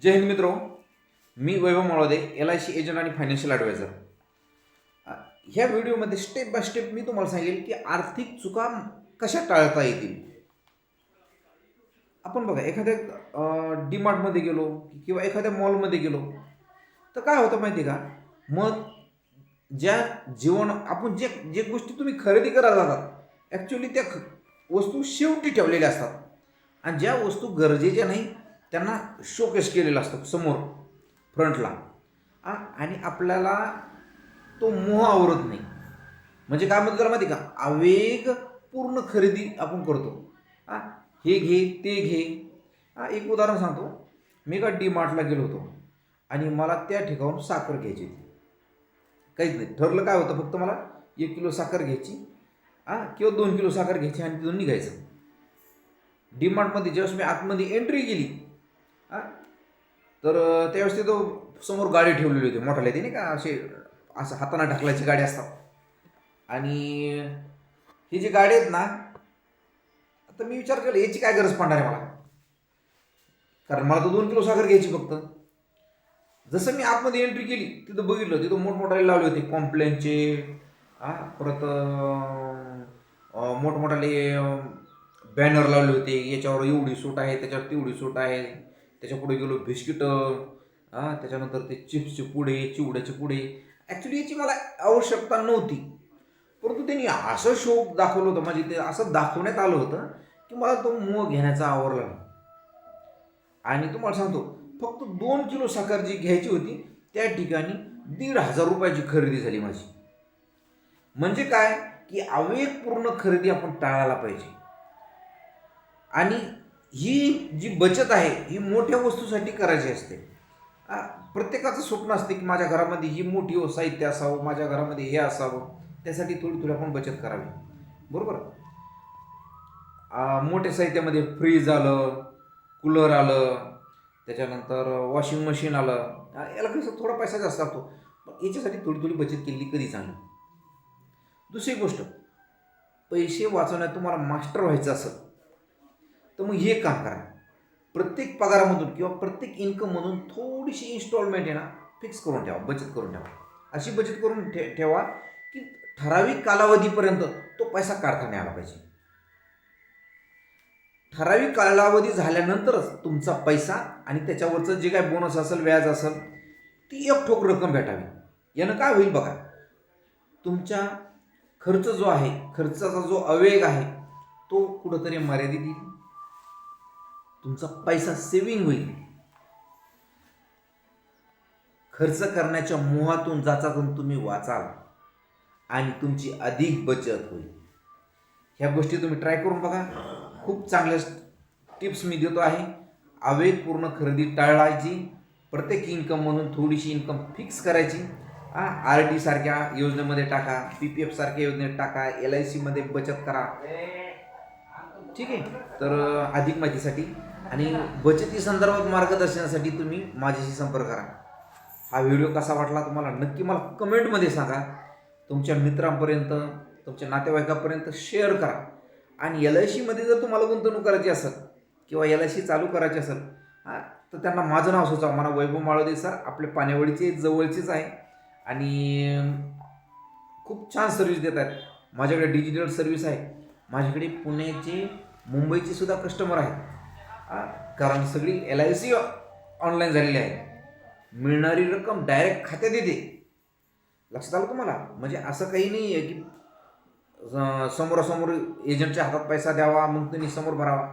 जय हिंद मित्रो, मी वैभव Malode, LIC agent आणि financial adviser. ह्या व्हिडिओमध्ये स्टेप बाय स्टेप मी तुम्हाला सांगेल की आर्थिक चुका कशा टाळता येतील. आपण बघा, एखाद्या डीमार्टमध्ये गेलो किंवा एखाद्या मॉलमध्ये गेलो तर काय होतं माहिती आहे का? मग ज्या जीवन आपण जे जे गोष्टी तुम्ही खरेदी करायला जातात, ॲक्च्युली त्या वस्तू शेवटी ठेवलेल्या असतात आणि ज्या वस्तू गरजेच्या नाही त्यांना शोकेस केलेलं असतं समोर फ्रंटला. आणि आपल्याला तो मोह आवरत नाही. म्हणजे काय म्हणतो त्याला माहिती का? आवेगपूर्ण खरेदी आपण करतो. हां, हे घे ते घे. एक उदाहरण सांगतो. मी का डीमार्टला गेलो होतो आणि मला त्या ठिकाणून साखर घ्यायची होती. काहीच नाही ठरलं, काय होतं, फक्त मला 1 किलो साखर घ्यायची किंवा 2 किलो साखर घ्यायची आणि तिथून निघायचं. डीमार्टमध्ये ज्यावेळेस मी आतमध्ये एंट्री केली तर त्यावेळेस तिथं समोर गाडी ठेवलेली होती, मोठाले ते नाही का, असं हाताने ढकलायची गाडी असतात. आणि ही जी गाडी आहेत ना, आता मी विचार केला याची काय गरज पडणार आहे मला, कारण मला तर 2 किलो साखर घ्यायची फक्त. जसं मी आतमध्ये एंट्री केली तिथं बघितलं, तिथं मोठमोठाले लावले होते कॉम्प्लेनचे, परत मोठमोठाले बॅनर लावले होते, याच्यावर एवढी सूट आहे, त्याच्यावर तेवढी सूट आहे. त्याच्या पुढे गेलो, बिस्किटं, त्याच्यानंतर ते चिप्सचे पुडे, चिवड्याचे पुडे. ॲक्च्युली याची मला आवश्यकता नव्हती, परंतु त्यांनी असं शोक दाखवलं होतं, म्हणजे ते असं दाखवण्यात आलं होतं की मला तो मोह घेण्याचा आवरला नाही. आणि तुम्हाला सांगतो, फक्त 2 किलो साखर जी घ्यायची होती त्या ठिकाणी 1,500 रुपयाची खरेदी झाली माझी. म्हणजे काय की आवेगपूर्ण खरेदी आपण टाळायला पाहिजे. आणि ही जी बचत आहे ही मोठ्या वस्तूसाठी करायची असते. प्रत्येकाचं स्वप्न असते की माझ्या घरामध्ये ही मोठी साहित्य असावं, माझ्या घरामध्ये हे असावं. त्यासाठी थोडी थोडी आपण बचत करावी, बरोबर. मोठ्या साहित्यामध्ये फ्रीज आलं, कूलर आलं, त्याच्यानंतर वॉशिंग मशीन आलं. याला कसं थोडा पैसा जास्त लागतो, पण याच्यासाठी थोडी थोडी बचत केली कधी चांगली. दुसरी गोष्ट, पैसे वाचवण्यात तुम्हाला मास्टर व्हायचं असेल तर मग हे काम करा. प्रत्येक पगारामधून किंवा प्रत्येक इन्कममधून थोडीशी इन्स्टॉलमेंट आहे ना फिक्स करून ठेवा, बचत करून ठेवा. अशी बचत करून ठेवा की ठराविक कालावधीपर्यंत तो पैसा काढता नाही आला पाहिजे. ठराविक कालावधी झाल्यानंतरच तुमचा पैसा आणि त्याच्यावरचं जे काय बोनस असेल, व्याज असेल, ती एक ठोक रक्कम भेटावी. यानं काय होईल बघा, तुमच्या खर्च जो आहे, खर्चाचा जो आवेग आहे तो कुठंतरी मर्यादित येईल. तुमचा पैसा सेव्हिंग होईल. खर्च करण्याच्या मोहातून जाचातून तुम्ही वाचाल आणि तुमची अधिक बचत होईल. ह्या गोष्टी तुम्ही ट्राय करून बघा. खूप चांगल्या टिप्स मी देतो आहे. आवेगपूर्ण खरेदी टाळायची, प्रत्येक इन्कममधून थोडीशी इन्कम फिक्स करायची. RD सारख्या योजनेमध्ये टाका, PPF सारख्या योजनेत टाका, LICमध्ये बचत करा. ठीक आहे. तर अधिक माहितीसाठी आणि बचती संदर्भात मार्गदर्शनासाठी तुम्ही माझ्याशी संपर्क करा. हा व्हिडिओ कसा वाटला तुम्हाला नक्की मला कमेंटमध्ये सांगा. तुमच्या मित्रांपर्यंत, तुमच्या नातेवाईकापर्यंत शेअर करा. आणि LICमध्ये जर तुम्हाला गुंतवणूक करायची असेल किंवा LIC चालू करायची असेल तर त्यांना माझं नाव सुचवा. मला वैभव माळोदे सर, आपले पानेवडीचे जवळचेच आहे आणि खूप छान सर्व्हिस देत आहेत. माझ्याकडे डिजिटल सर्व्हिस आहे. माझ्याकडे पुण्याचे, मुंबईचे सुद्धा कस्टमर आहेत. कारण सगळी LIC ऑनलाईन झालेली आहे. मिळणारी रक्कम डायरेक्ट खात्यात येते. लक्षात आलं तुम्हाला? म्हणजे असं काही नाही आहे की समोरासमोर एजंटच्या हातात पैसा द्यावा मग त्यांनी समोर भरावा.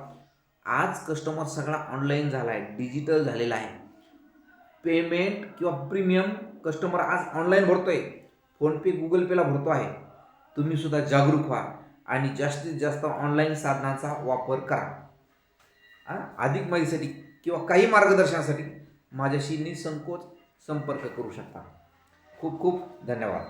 आज कस्टमर सगळा ऑनलाईन झाला आहे, डिजिटल झालेला आहे. पेमेंट किंवा प्रीमियम कस्टमर आज ऑनलाईन भरतोय, फोनपे, गुगल पेला भरतो आहे. तुम्ही सुद्धा जागरूक व्हा आणि जास्तीत जास्त ऑनलाईन साधनांचा वापर करा. अधिक माहितीसाठी किंवा काही मार्गदर्शनासाठी माझ्याशी निसंकोच संपर्क करू शकता. खूप खूप धन्यवाद.